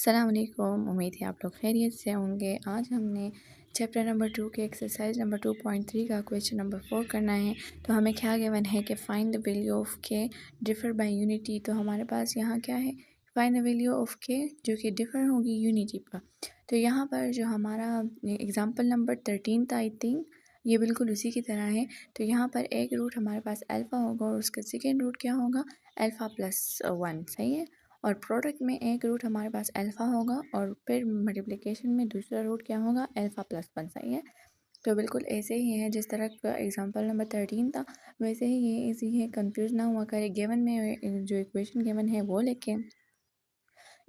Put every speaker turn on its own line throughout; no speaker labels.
अस्सलाम वालेकुम। उम्मीद है आप लोग खैरियत से होंगे। आज हमने चैप्टर नंबर 2 के एक्सरसाइज नंबर 2.3 का क्वेश्चन नंबर 4 करना है। तो हमें क्या गिवन है कि फाइंड द वैल्यू ऑफ के डिफ़र बाय यूनिटी। तो हमारे पास यहाँ क्या है, फाइंड द वैल्यू ऑफ के जो कि डिफ़र होगी यूनिटी पर। तो यहाँ पर जो हमारा एग्ज़ाम्पल नंबर 13 था, आई थिंक ये बिल्कुल उसी की तरह है। तो यहाँ पर एक रूट हमारे पास अल्फ़ा होगा और उसका सेकेंड रूट क्या होगा, अल्फ़ा प्लस 1। सही है। और प्रोडक्ट में एक रूट हमारे पास अल्फ़ा होगा और फिर मल्टीप्लिकेशन में दूसरा रूट क्या होगा, अल्फ़ा प्लस 1। सही है। तो बिल्कुल ऐसे ही है जिस तरह का एग्जांपल नंबर 13 था, वैसे ही ये इजी है, कंफ्यूज ना हुआ करे। गिवन में जो इक्वेशन गिवन है वो लेके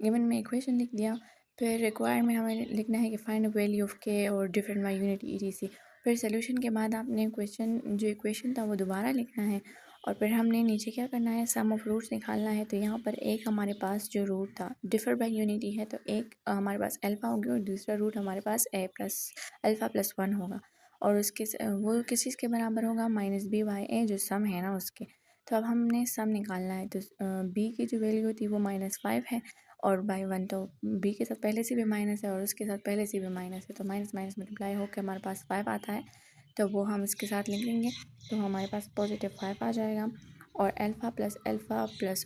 गिवन में इक्वेशन लिख दिया। फिर रिक्वायर में हमें लिखना है कि फाइंड वैल्यू ऑफ के और डिफरेंट बाय यूनिट ईटीसी। फिर सोल्यूशन के बाद आपने क्वेश्चन जो इक्वेशन था वो दोबारा लिखना है और फिर हमने नीचे क्या करना है, सम ऑफ रूट्स निकालना है। तो यहाँ पर एक हमारे पास जो रूट था डिफर बाय यूनिटी है, तो एक हमारे पास अल्फ़ा होगी और दूसरा रूट हमारे पास अल्फ़ा प्लस 1 होगा और उसके वो किस चीज़ के बराबर होगा, माइनस बी बाई ए जो सम है ना उसके। तो अब हमने सम निकालना है। तो बी की जो वैल्यू थी वो -5 है और बाई 1, तो बी के साथ पहले से भी माइनस है और उसके साथ पहले से भी माइनस है, तो माइनस माइनस मल्टीप्लाई होकर हमारे पास 5 आता है। तो वो हम इसके साथ लिख लेंगे तो हमारे पास पॉजिटिव 5 आ जाएगा और alpha plus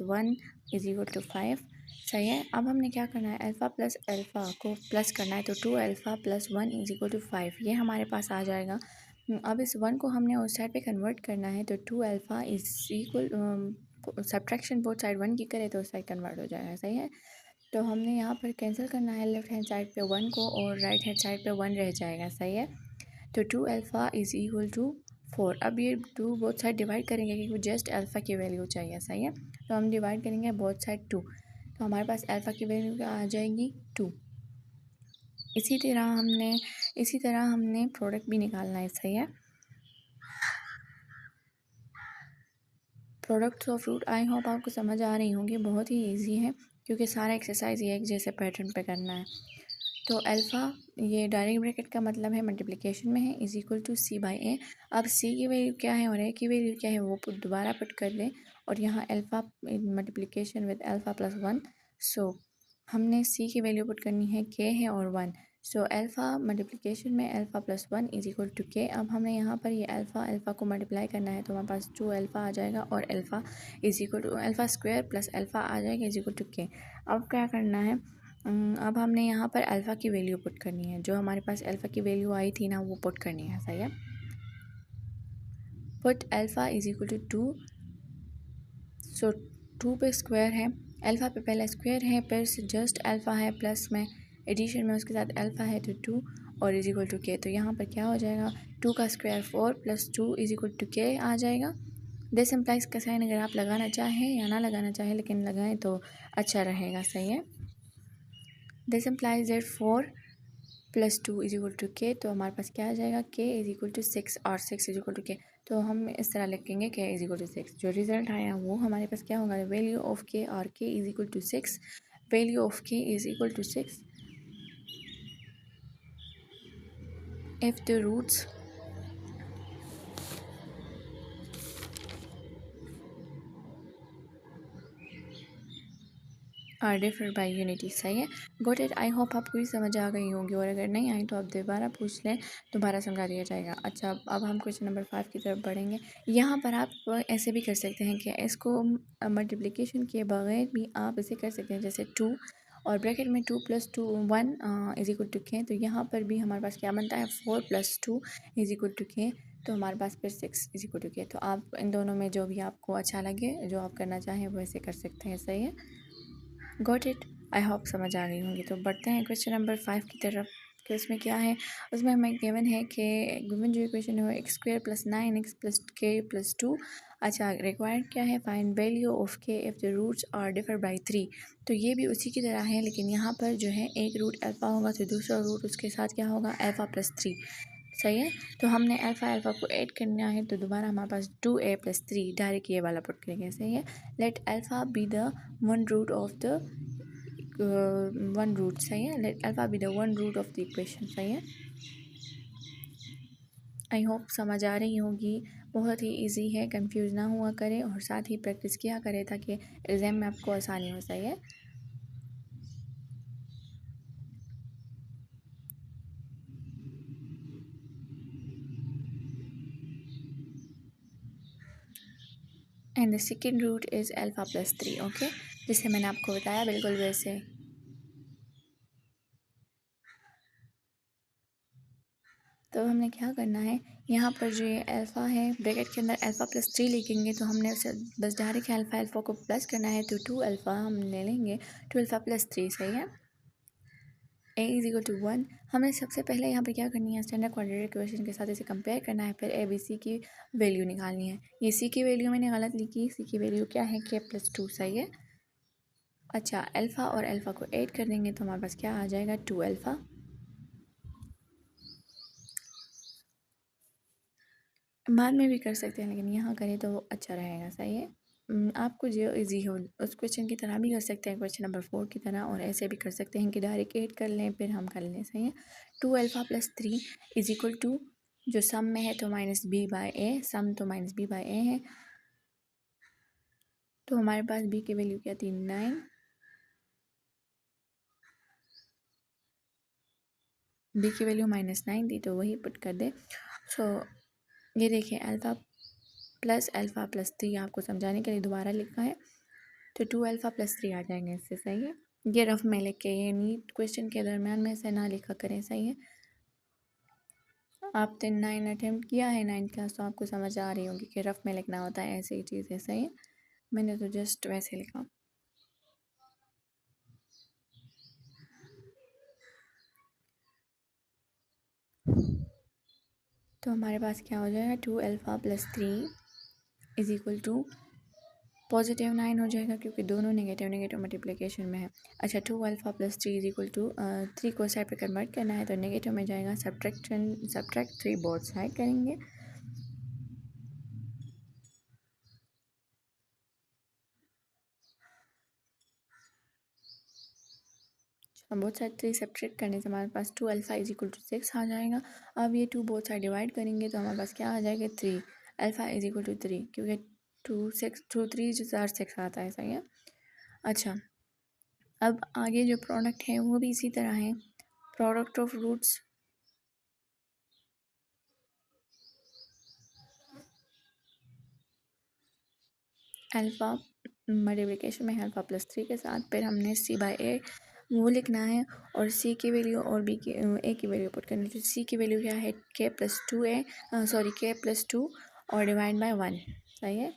1 is equal to 5। सही है। अब हमने क्या करना है, अल्फ़ा प्लस अल्फ़ा को प्लस करना है। तो 2 alpha plus 1 is equal to 5 ये हमारे पास आ जाएगा। अब इस 1 को हमने उस साइड पे कन्वर्ट करना है। तो 2 alpha is equal, subtraction both side 1 की करे तो उस साइड कन्वर्ट हो जाएगा। सही है। तो हमने यहाँ पर कैंसिल करना है लेफ्ट हैंड साइड पे 1 को और राइट हैंड साइड पे 1 रह जाएगा। सही है। तो 2 अल्फ़ा इज़ इक्वल टू 4। अब ये 2 बोथ साइड डिवाइड करेंगे क्योंकि जस्ट अल्फ़ा की वैल्यू चाहिए। सही है। तो हम डिवाइड करेंगे बोथ साइड 2, तो हमारे पास अल्फ़ा की वैल्यू क्या आ जाएगी, 2। इसी तरह हमने प्रोडक्ट भी निकालना है। सही है। Products of root, I hope आपको समझ आ रही होंगी, बहुत ही ईजी है क्योंकि सारा एक्सरसाइज ये एक जैसे पैटर्न पे करना है। तो अल्फ़ा ये डायरेक्ट ब्रैकेट का मतलब है मल्टीप्लिकेशन में है, is equal to C by A. अब सी की वैल्यू क्या है और ए की वैल्यू क्या है वो दोबारा पुट कर दें और यहाँ alpha multiplication with alpha plus 1। सो हमने सी की वैल्यू पुट करनी है, के है और 1। सो अल्फ़ा मल्टीप्लिकेशन में alpha plus 1 is equal to k. अब हमने यहाँ पर ये अल्फ़ा को मल्टीप्लाई करना है तो हमारे पास 2 अल्फ़ा आ जाएगा और alpha is equal to alpha square plus alpha आ जाएगा इज इक्वल टू के। अब क्या करना है, अब हमने यहाँ पर अल्फ़ा की वैल्यू पुट करनी है, जो हमारे पास अल्फ़ा की वैल्यू आई थी ना वो पुट करनी है। सही है। Put alpha is equal to 2। So 2 पे स्क्वायर है, अल्फ़ा पे पहले स्क्वायर है, फिर से जस्ट अल्फ़ा है प्लस में एडिशन में उसके साथ अल्फ़ा है तो 2 और इज इक्वल टू के। तो यहाँ पर क्या हो जाएगा, 2 का square 4 plus 2 is equal to k आ जाएगा। दिस इम्प्लाइज का साइन अगर आप लगाना चाहें या ना लगाना चाहें लेकिन लगाएं तो अच्छा रहेगा। सही है। This implies that 4 plus 2 is equal to k. तो हमारे पास क्या आ जाएगा, के इज इक्वल टू 6 और 6 इज इक्वल टू के। तो हम इस तरह लिखेंगे के इज इक्वल टू 6। जो रिजल्ट आया वो हमारे पास क्या होगा, वैल्यू ऑफ के और K is equal to 6। Value of K is equal to 6 if the roots are differ by unity. सही है। Got it. आई होप आपको भी समझ आ गई होगी और अगर नहीं आई तो आप दोबारा पूछ लें, दोबारा समझा दिया जाएगा। अच्छा, अब हम क्वेश्चन नंबर 5 की तरफ बढ़ेंगे। यहाँ पर आप ऐसे भी कर सकते हैं कि इसको मल्टीप्लिकेशन के बगैर भी आप इसे कर सकते हैं, जैसे 2 और ब्रैकेट में 2 plus 2 1 is equal to k. तो यहाँ पर भी हमारे पास क्या बनता है, 4 plus 2 is equal to k. तो हमारे पास फिर 6 इज इक्वल टू के। तो आप इन दोनों में जो भी आपको अच्छा लगे, जो आप करना चाहें वो ऐसे कर सकते हैं। सही है। Got it. आई होप समझ आ गई होंगी। तो बढ़ते हैं क्वेश्चन नंबर 5 की तरफ कि उसमें क्या है। उसमें हमें गिवन है कि गिवन जो इक्वेशन है x square plus 9x plus k plus 2। अच्छा, रिक्वायर्ड क्या है, find value of k if the roots are differ by 3। तो ये भी उसी की तरह है लेकिन यहाँ पर जो है एक रूट अल्फ़ा होगा तो दूसरा रूट उसके साथ क्या होगा, अल्फ़ा प्लस 3। सही है। तो हमने अल्फ़ा को ऐड करना है तो दोबारा हमारे पास 2a प्लस 3 डायरेक्ट ये वाला पुट करेंगे। सही है। Let alpha be the one root of the one root. सही है। Let alpha be the one root of the equation. सही है। आई होप समझ आ रही होगी। बहुत ही इजी है, कंफ्यूज ना हुआ करें और साथ ही प्रैक्टिस किया करें ताकि एग्ज़ाम में आपको आसानी हो। सही है। And the second root is alpha plus 3। Okay, जिसे मैंने आपको बताया बिल्कुल वैसे। तो हमने क्या करना है, यहाँ पर जो ये अल्फ़ा है ब्रैकेट के अंदर अल्फ़ा प्लस 3 लिखेंगे, तो हमने उसे बस डायरेक्ट अल्फ़ा को प्लस करना है, तो 2 अल्फ़ा हम ले लेंगे, 2 अल्फ़ा प्लस 3। सही है। a is equal to 1। हमें सबसे पहले यहाँ पे क्या करनी है, स्टैंडर्ड क्वाड्रेटिक इक्वेशन के साथ इसे कंपेयर करना है, फिर a b c की वैल्यू निकालनी है। ये c की वैल्यू मैंने गलत लिखी, c की वैल्यू क्या है, k प्लस 2। सही है। अच्छा, अल्फ़ा और अल्फ़ा को ऐड कर देंगे तो हमारे पास क्या आ जाएगा, 2 अल्फ़ा। बाद में भी कर सकते हैं, लेकिन यहाँ करें तो अच्छा रहेगा। सही है। आपको जो इजी हो उस क्वेश्चन की तरह भी कर सकते हैं, क्वेश्चन नंबर 4 की तरह, और ऐसे भी कर सकते हैं कि डायरेक्ट ऐड कर लें फिर हम कर लें। सही है। 2 alpha plus 3 is equal to, जो सम में है तो minus B by A, sum तो माइनस बी बाई ए है, तो हमारे पास बी की वैल्यू क्या थी, 9। बी की वैल्यू -9 थी, तो वही पुट कर दे। सो ये देखिए, अल्फ़ा प्लस 3 आपको समझाने के लिए दोबारा लिखा है, तो 2 अल्फ़ा प्लस 3 आ जाएंगे इससे। सही है। ये रफ में लिख के, ये नीट क्वेश्चन के दरमियान में से ना लिखा करें। सही है। आपने 9 अटेम्प्ट किया है 9th क्लास, तो आपको समझ आ रही होगी कि रफ में लिखना होता है, ऐसी ही चीज़ है। सही है। मैंने तो जस्ट वैसे लिखा। तो हमारे पास क्या हो जाएगा, 2 alpha plus 3 is equal to positive 9 हो जाएगा, क्योंकि दोनों नेगेटिव नेगेटिव मल्टीप्लिकेशन में है। अच्छा, 2 alpha plus 3 is equal to 3 को साइड पे कन्वर्ट करना है, तो नेगेटिव में जाएगा, सब्ट्रैक्ट 3 बोथ साइड करेंगे। बोथ साइड 3 सब्ट्रैक्ट करने से हमारे पास 2 अल्फ़ा इज इक्वल टू 6 आ जाएगा। अब ये 2 बोथ साइड डिवाइड करेंगे तो हमारे पास क्या आ जाएगा, 3 अल्फ़ा इज इक्वल टू 3, क्योंकि 3 जो 6 आता है। सही है। अच्छा, अब आगे जो प्रोडक्ट है वो भी इसी तरह है, product of roots alpha multiplication में है अल्फ़ा प्लस 3 के साथ, फिर हमने c बाई ए वो लिखना है, और c की वैल्यू और b की a की वैल्यू पुट करनी है। तो c की वैल्यू क्या है, k प्लस 2 है, सॉरी k प्लस 2 और डिवाइड बाई 1। सही है।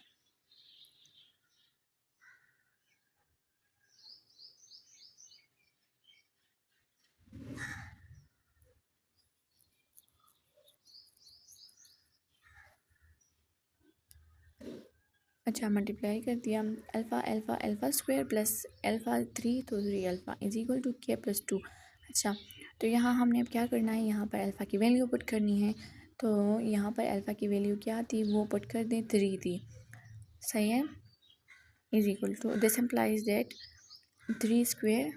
अच्छा, मल्टीप्लाई कर दिया, alpha alpha alpha square plus alpha 3, तो 3 alpha is equal to k plus 2। अच्छा, तो यहाँ हमने अब क्या करना है, यहाँ पर अल्फ़ा की वैल्यू पुट करनी है, तो यहाँ पर अल्फ़ा की वैल्यू क्या थी, वो पुट कर दें, 3 थी। सही है। Is equal to, this implies that 3 square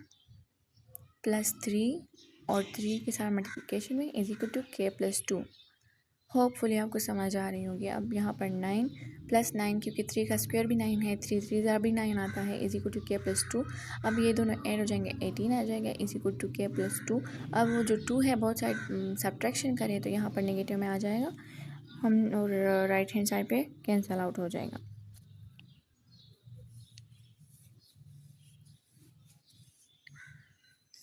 plus 3 और 3 के साथ मल्टीप्लिकेशन में is equal to k plus 2। Hopefully आपको समझ आ रही होगी। अब यहाँ पर 9 प्लस 9, क्योंकि 3 का स्क्वायर भी 9 है, 3 3 ज़ा भी 9 आता है, is equal to k plus 2। अब ये दोनों ऐड हो जाएंगे, 18 आ जाएगा, is equal to k plus 2। अब वो जो 2 है बहुत साइड सब्ट्रैक्शन करें तो यहाँ पर नेगेटिव में आ जाएगा हम, और राइट हैंड साइड पे कैंसिल आउट हो जाएगा।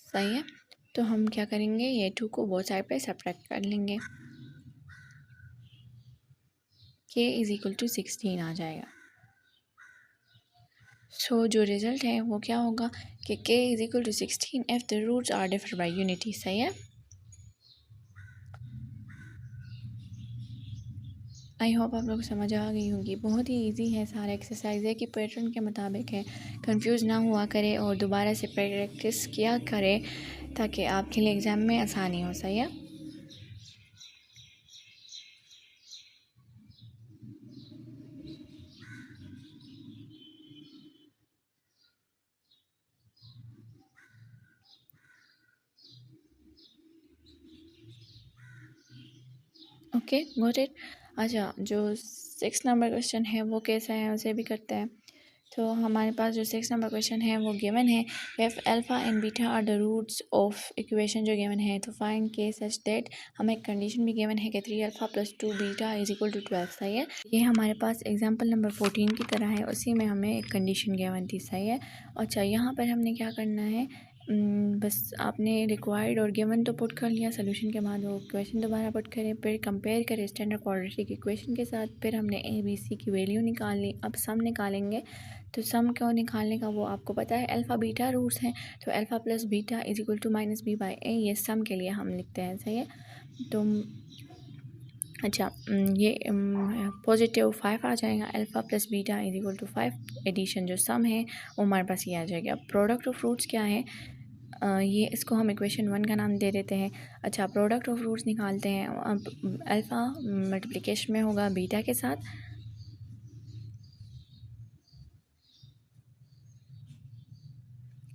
सही है। तो हम क्या करेंगे, ये 2 को बोथ साइड पे सब्ट्रैक्ट कर लेंगे, k इज इक्वल टू 16 आ जाएगा। सो जो रिज़ल्ट है वो क्या होगा कि k is equal to 16 if the roots are differ by unity. सही है। आई होप आप लोग समझ आ गई होंगी। बहुत ही इजी है, सारा एक्सरसाइज है कि पैटर्न के मुताबिक है, कंफ्यूज ना हुआ करे और दोबारा से प्रैक्टिस किया करे ताकि आपके लिए एग्ज़ाम में आसानी हो। सही है। Okay, got it. अच्छा, जो 6 नंबर क्वेश्चन है वो कैसा है उसे भी करते हैं। तो हमारे पास जो 6 नंबर क्वेश्चन है वो गिवन है, if alpha and beta are the roots of equation जो गिवन है, तो फाइंड के सच दैट, हमें एक कंडीशन भी गिवन है कि 3 alpha plus 2 beta is equal to 12, सही है। ये हमारे पास एग्जांपल नंबर 14 की तरह है, उसी में हमें एक कंडीशन गिवन थी, सही है। अच्छा, यहाँ पर हमने क्या करना है, बस आपने रिक्वायर्ड और गिवन तो पुट कर लिया, सोल्यूशन के बाद वो क्वेश्चन दोबारा पुट करें, फिर कंपेयर करें स्टैंडर्ड क्वाड्रेटिक इक्वेशन के साथ, फिर हमने ए बी सी की वैल्यू निकाल ली। अब सम निकालेंगे, तो सम को निकालने का वो आपको पता है, अल्फ़ा बीटा रूट्स हैं, तो alpha plus beta is equal to minus B by A, ये सम के लिए हम लिखते हैं, सही है। तो अच्छा, ये पॉजिटिव 5 आ जाएगा, alpha plus beta is equal to 5, addition जो सम है वो हमारे पास ये आ जाएगा। प्रोडक्ट ऑफ रूट्स क्या है, ये इसको हम इक्वेशन 1 का नाम दे देते हैं। अच्छा, प्रोडक्ट ऑफ रूट्स निकालते हैं। अब अल्फ़ा मल्टीप्लिकेशन में होगा बीटा के साथ,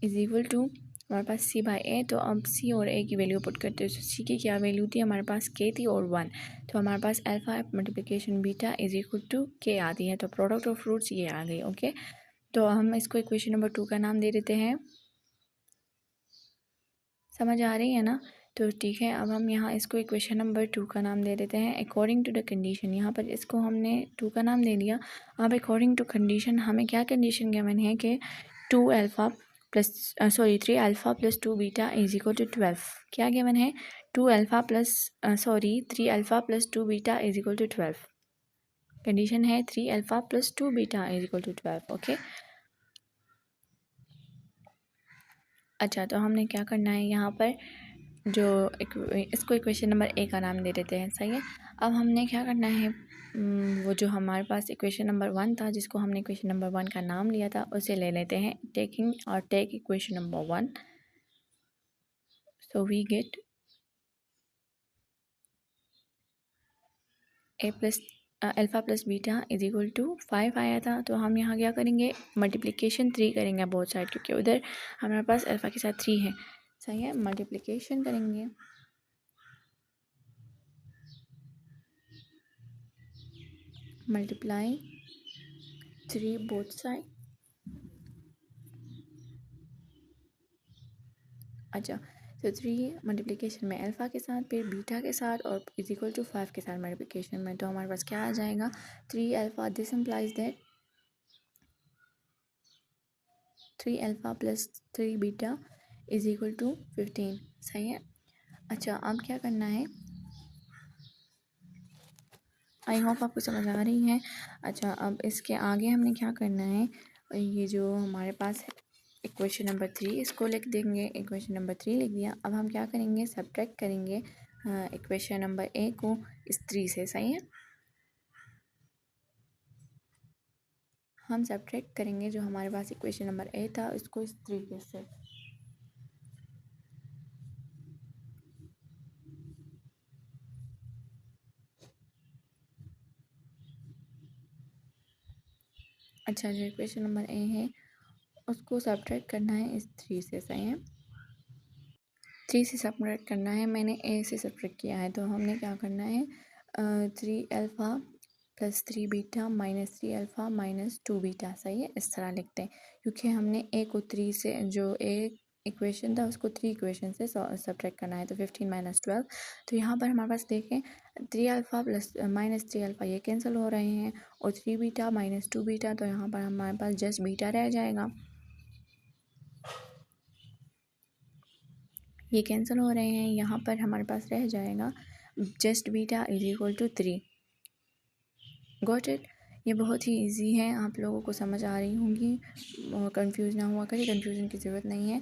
इज इक्वल टू हमारे पास सी बाई ए। तो अब सी और ए की वैल्यू पुट करते हैं, तो सी की क्या वैल्यू थी हमारे पास, के थी और 1, तो हमारे पास alpha multiplication beta is equal to K आती है, तो प्रोडक्ट ऑफ रूट्स ये आ गई। ओके, तो हम इसको इक्वेशन नंबर 2 का नाम दे देते हैं। समझ आ रही है ना, तो ठीक है। अब हम यहाँ इसको इक्वेशन नंबर 2 का नाम दे देते हैं अकॉर्डिंग टू द कंडीशन। यहाँ पर इसको हमने 2 का नाम दे दिया। अब अकॉर्डिंग टू कंडीशन हमें क्या कंडीशन गिवन है कि 2 alpha plus 3 alpha plus 2 beta is equal to 12। क्या गिवन है, 2 alpha plus 3 alpha plus 2 beta is equal to 12। Condition है 3 alpha plus 2 beta is equal to 12। Okay, अच्छा, तो हमने क्या करना है यहाँ पर, जो इसको इक्वेशन नंबर ए का नाम दे देते हैं, सही है। अब हमने क्या करना है, वो जो हमारे पास इक्वेशन नंबर 1 था, जिसको हमने इक्वेशन नंबर 1 का नाम लिया था, उसे ले लेते हैं, take equation number 1। So we get A plus alpha plus beta is equal to 5 आया था। तो हम यहाँ क्या करेंगे, मल्टीप्लिकेशन 3 करेंगे बोथ साइड, क्योंकि उधर हमारे पास अल्फ़ा के साथ 3 है, सही है। मल्टीप्लिकेशन करेंगे, मल्टीप्लाई 3 बोथ साइड। अच्छा, तो 3 मल्टीप्लिकेशन में अल्फ़ा के साथ, फिर बीटा के साथ, और इज इक्वल टू 5 के साथ मल्टीप्लिकेशन में, तो हमारे पास क्या आ जाएगा, 3 alpha, this implies that 3 alpha plus 3 beta is equal to 15, सही है। अच्छा, अब क्या करना है, आई होप आपको समझ आ रही है। अच्छा, अब इसके आगे हमने क्या करना है, ये जो हमारे पास है इक्वेशन नंबर 3, इसको लिख देंगे, इक्वेशन नंबर 3 लिख दिया। अब हम क्या करेंगे, सब्ट्रैक्ट करेंगे इक्वेशन नंबर ए को इस 3 से, सही है। हम सब्ट्रैक्ट करेंगे जो हमारे पास इक्वेशन नंबर ए था, इसको इस 3 के से। अच्छा, जो इक्वेशन नंबर ए है उसको सब्ट्रैक्ट करना है इस 3 से, सही है। 3 से सब्ट्रैक्ट करना है, मैंने ए से सब्ट्रैक्ट किया है, तो हमने क्या करना है, 3 alpha plus 3 beta minus 3 alpha minus 2 beta, सही है। इस तरह लिखते हैं, क्योंकि हमने ए को 3 से, जो ए इक्वेशन था उसको 3 इक्वेशन से सब्ट्रैक्ट करना है, तो 15 माइनस 12। तो यहाँ पर हमारे पास देखें, 3 अल्फ़ा प्लस माइनस 3 अल्फ़ा ये कैंसिल हो रहे हैं, और 3 बीटा माइनस 2 बीटा, तो यहाँ पर हमारे पास जस्ट बीटा रह जाएगा, ये कैंसिल हो रहे हैं। यहाँ पर हमारे पास रह जाएगा just beta is equal to 3। Got it, ये बहुत ही इजी है, आप लोगों को समझ आ रही होंगी, कंफ्यूज ना हुआ करें, कंफ्यूजन की ज़रूरत नहीं है,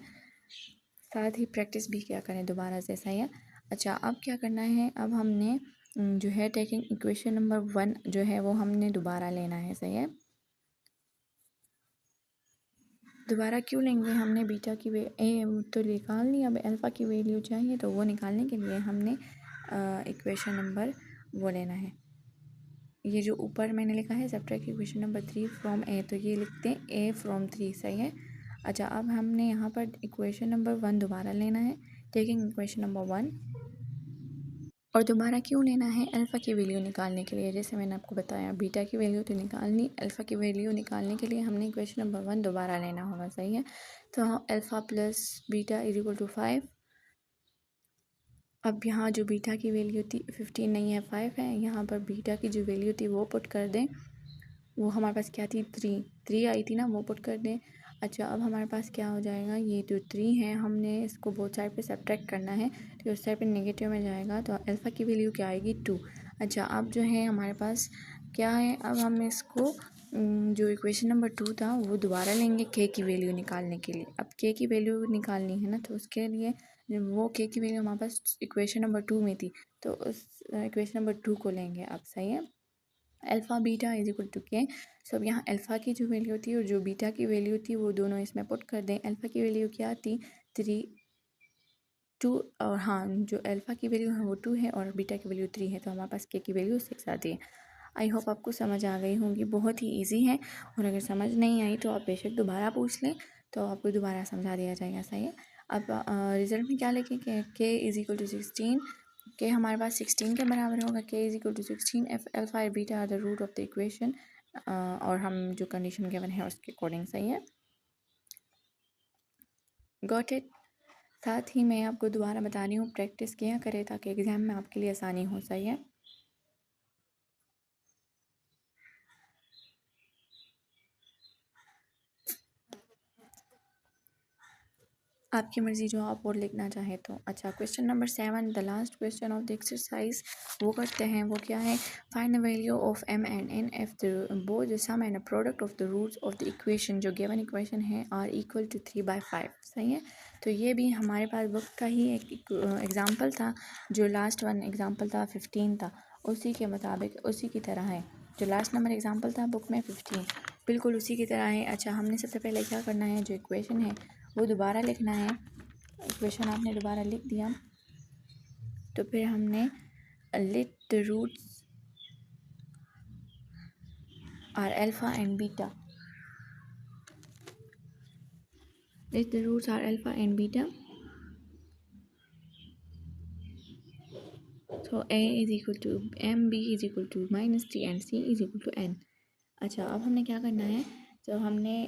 साथ ही प्रैक्टिस भी क्या करें दोबारा से, सही है। अच्छा, अब क्या करना है, अब हमने जो है टेकिंग इक्वेशन नंबर 1 जो है वो हमने दोबारा लेना है, सही है। दोबारा क्यों लेंगे, हमने बीटा की ए तो निकाल ली, अब अल्फ़ा की वैल्यू चाहिए, तो वो निकालने के लिए हमने इक्वेशन नंबर वो लेना है, ये जो ऊपर मैंने लिखा है सब्ट्रैक्ट इक्वेशन नंबर 3 फ्रॉम ए, तो ये लिखते हैं ए फ्रॉम 3, सही है। अच्छा, अब हमने यहाँ पर इक्वेशन नंबर 1 दोबारा लेना है, टेकिंग इक्वेशन नंबर 1, और दोबारा क्यों लेना है? अल्फ़ा की वैल्यू निकालने के लिए। जैसे मैंने आपको बताया बीटा की वैल्यू तो निकालनी, अल्फ़ा की वैल्यू निकालने के लिए हमने इक्वेशन नंबर 1 दोबारा लेना होगा, सही है। तो alpha plus beta is equal to 5। अब यहाँ जो बीटा की वैल्यू थी 15 नहीं है 5 है, यहाँ पर बीटा की जो वैल्यू थी वो पुट कर दें। वो हमारे पास क्या थी? 3 आई थी ना, वो पुट कर दें। अच्छा, अब हमारे पास क्या हो जाएगा? ये जो 3 है हमने इसको बोथ साइड पे सब्ट्रैक्ट करना है, तो उस साइड पे नेगेटिव में जाएगा, तो अल्फ़ा की वैल्यू क्या आएगी? 2। अच्छा, अब जो है हमारे पास क्या है? अब हम इसको जो इक्वेशन नंबर 2 था वो दोबारा लेंगे के की वैल्यू निकालने के लिए। अब के की वैल्यू निकालनी है ना, तो उसके लिए वो के की वैल्यू हमारे पास इक्वेशन नंबर 2 में थी, तो उस इक्वेशन नंबर 2 को लेंगे अब, सही है। Alpha beta is equal to k. So अब यहाँ अल्फ़ा की जो वैल्यू थी और जो बीटा की वैल्यू थी वो दोनों इसमें पुट कर दें। अल्फ़ा की वैल्यू क्या थी? 3 2, और हाँ जो अल्फ़ा की वैल्यू है वो 2 है और बीटा की वैल्यू 3 है, तो हमारे पास के की वैल्यू 6 आती है। आई होप आपको समझ आ गई होंगी, बहुत ही ईजी है। और अगर समझ नहीं आई तो आप बेशक दोबारा पूछ लें, तो आपको दोबारा समझा दिया जाएगा, सही है। अब रिज़ल्ट में क्या लिखें? के इज़ इक्वल टू 16। के हमारे पास 16 के बराबर होगा। K is equal to 16 if alpha और beta are the root of the equation, और हम जो कंडीशन गिवन है उसके अकॉर्डिंग, सही है। Got it. साथ ही मैं आपको दोबारा बता रही हूँ, प्रैक्टिस किया करें ताकि एग्ज़ाम में आपके लिए आसानी हो, सही है। आपकी मर्ज़ी जो आप और लिखना चाहें तो। अच्छा, question number 7, the last question of the exercise वो करते हैं। वो क्या है? Find the value of m and n if the both the sum and product of the roots of the equation, जो गिवन इक्वेशन है, आर इक्वल टू 3/5, सही है। तो ये भी हमारे पास बुक का ही एक एग्ज़ाम्पल था। जो लास्ट वन एग्ज़ाम्पल था 15 था, उसी के मुताबिक उसी की तरह है। जो लास्ट नंबर एग्ज़ाम्पल था बुक में 15, बिल्कुल उसी की तरह है। अच्छा, हमने सबसे पहले क्या करना है? जो इक्वेशन है वो दोबारा लिखना है। इक्वेशन आपने दोबारा लिख दिया, तो फिर हमने let the roots are alpha and beta, let the roots are alpha and beta, so a is equal to m, b is equal to -3 and c is equal to n। अच्छा, अब हमने क्या करना है? तो हमने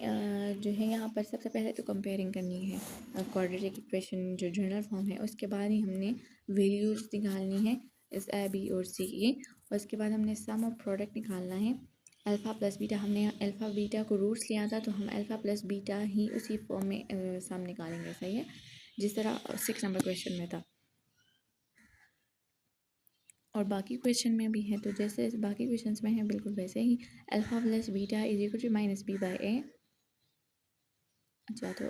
जो है यहाँ पर सबसे पहले तो कंपेयरिंग करनी है क्वाड्रेटिक इक्वेशन जो जनरल फॉर्म है, उसके बाद ही हमने वैल्यूज निकालनी है इस a b और c की, और उसके बाद हमने सम ऑफ प्रोडक्ट निकालना है। अल्फ़ा प्लस बीटा, हमने अल्फ़ा बीटा को रूट्स लिया था, तो हम अल्फ़ा प्लस बीटा ही उसी फॉर्म में सम निकालेंगे, सही है, जिस तरह 6 नंबर क्वेश्चन में था। और बाकी क्वेश्चन में भी है, तो जैसे बाकी क्वेश्चन में है बिल्कुल वैसे ही। Alpha plus beta is equal to -b/a। अच्छा, तो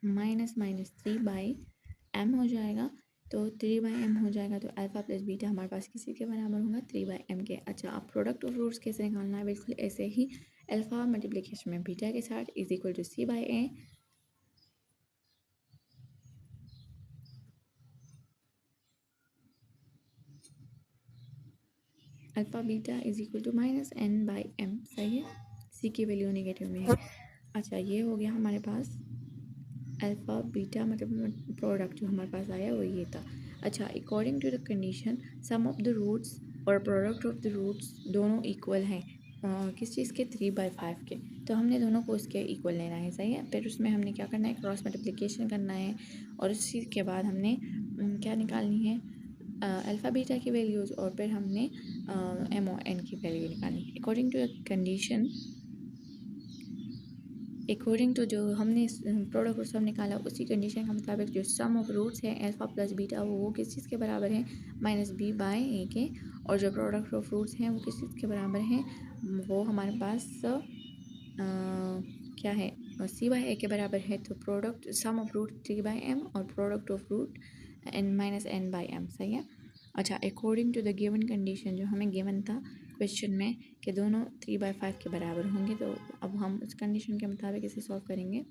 -3/m हो जाएगा, तो 3/m हो जाएगा, तो अल्फ़ा प्लस बीटा हमारे पास किसी के बराबर होगा? 3/m के। अच्छा, अब प्रोडक्ट ऑफ रूट्स कैसे निकालना है? बिल्कुल ऐसे ही, अल्फ़ा मल्टीप्लिकेशन में बीटा के साथ is equal to c/a। Alpha beta is equal to -n/m, सही है। सी की वैल्यू नेगेटिव में है। अच्छा, ये हो गया हमारे पास अल्फ़ा बीटा, मतलब प्रोडक्ट जो हमारे पास आया वो ये था। अच्छा, according to the condition sum of the roots और प्रोडक्ट ऑफ द रूट्स दोनों इक्वल हैं, किस चीज़ के? 3/5 के। तो हमने दोनों को उसके इक्वल लेना है, सही है। फिर उसमें हमने क्या करना है? क्रॉस मल्टीप्लिकेशन करना है, और उस चीज़ के बाद हमने क्या निकालनी है? अल्फ़ा बीटा की वैल्यूज़, और फिर हमने m और n की वैल्यू निकालनी है according to the condition. According to जो हमने प्रोडक्ट और सम निकाला, उसी कंडीशन के मुताबिक जो सम ऑफ रूट्स है अल्फ़ा प्लस बीटा, वो किस चीज़ के बराबर है? -b/a के। और जो प्रोडक्ट ऑफ रूट्स हैं वो किस चीज़ के बराबर हैं? वो हमारे पास क्या है? c/a के बराबर है। तो product some of root 3/m और प्रोडक्ट ऑफ रूट n/m, सही है। अच्छा, according to the given condition, जो हमें गिवन था क्वेश्चन में कि दोनों 3/5 के बराबर होंगे, तो अब हम उस कंडीशन के मुताबिक इसे सॉल्व करेंगे।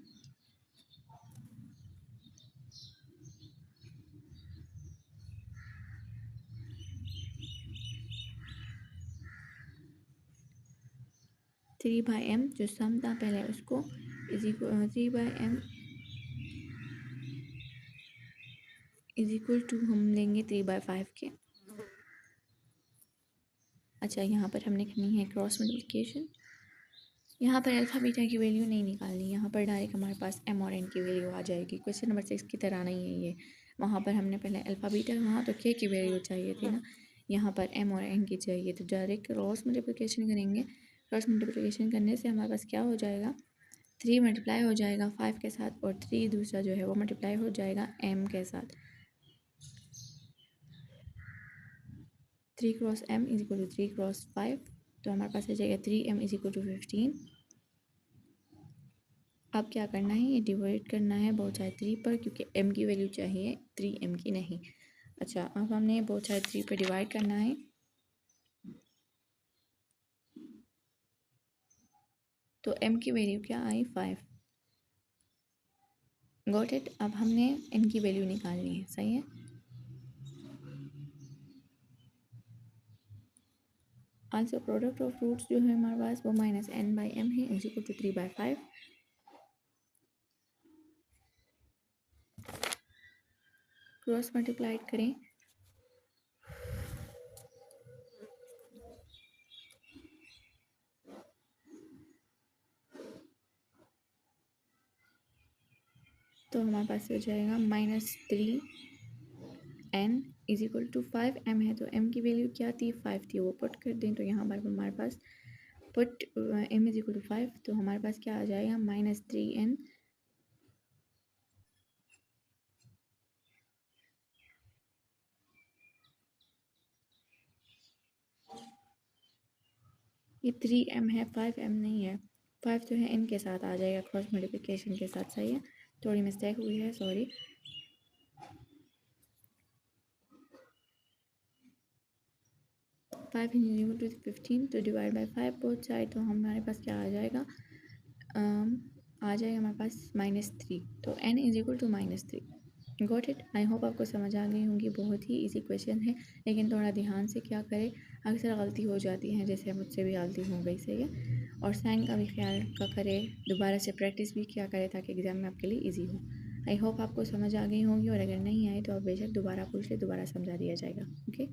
थ्री बाई एम जो सम था पहले उसको is equal 3/m is equal to हम लेंगे 3/5 के। अच्छा, यहाँ पर हमने करनी है क्रॉस मल्टीप्लिकेशन। यहाँ पर अल्फ़ा बीटा की वैल्यू नहीं निकालनी, यहाँ पर डायरेक्ट हमारे पास एम और एन की वैल्यू आ जाएगी। क्वेश्चन नंबर 6 की तरह नहीं है ये, वहाँ पर हमने पहले अल्फ़ा बीटा, वहाँ तो के की वैल्यू चाहिए थी ना, यहाँ पर एम और एन की चाहिए। तो डायरेक्ट क्रॉस मल्टीप्लिकेशन करेंगे। क्रॉस मल्टीप्लिकेशन करने से हमारे पास क्या हो जाएगा, 3 मल्टीप्लाई हो जाएगा 5 के साथ, और 3 दूसरा जो है वो मल्टीप्लाई हो जाएगा एम के साथ। 3 cross M is equal to 3 cross 5, तो हमारे पास आ जाएगा 3m इज इक्वल टू 15। अब क्या करना है, ये डिवाइड करना है बोथ साइड 3 पर, क्योंकि m की वैल्यू चाहिए 3m की नहीं। अच्छा, अब हमने बोथ साइड 3 पर डिवाइड करना है। तो m की वैल्यू क्या आई, 5। Got it. अब हमने n की वैल्यू निकालनी है, सही है। आंसर प्रोडक्ट ऑफ रूट्स जो है हमारे पास वो -n/m है is equal to 3/5। Cross multiplied करें तो हमारे पास हो जाएगा -3n is equal to 5m है। तो m की वैल्यू क्या थी, 5 थी, वो पुट कर दें। तो यहाँ पर हमारे पास put m is equal to 5, तो हमारे पास क्या आ जाएगा, -3n ये 3m है, 5m नहीं है। 5 जो है n के साथ आ जाएगा, क्रॉस मल्टीप्लिकेशन के साथ, सही है। थोड़ी मिस्टेक हुई है, सॉरी। 5 इज इक्वल टू 15, तो डिवाइड बाई 5 बोथ साइड, तो हमारे पास क्या आ जाएगा, आ जाएगा हमारे पास -3। तो n is equal to -3। Got it. I hope आपको समझ आ गई होंगी। बहुत ही इजी क्वेश्चन है, लेकिन थोड़ा ध्यान से क्या करें, अक्सर गलती हो जाती है, जैसे मुझसे भी गलती हो गई, सही है। और साइन का भी ख्याल का करें, दोबारा से प्रैक्टिस भी क्या करें ताकि एग्ज़ाम में आपके लिए ईजी हो। आई होप आपको समझ आ गई होंगी, और अगर नहीं आए तो आप बेशक दोबारा पूछ ले, दोबारा समझा दिया जाएगा। ओके।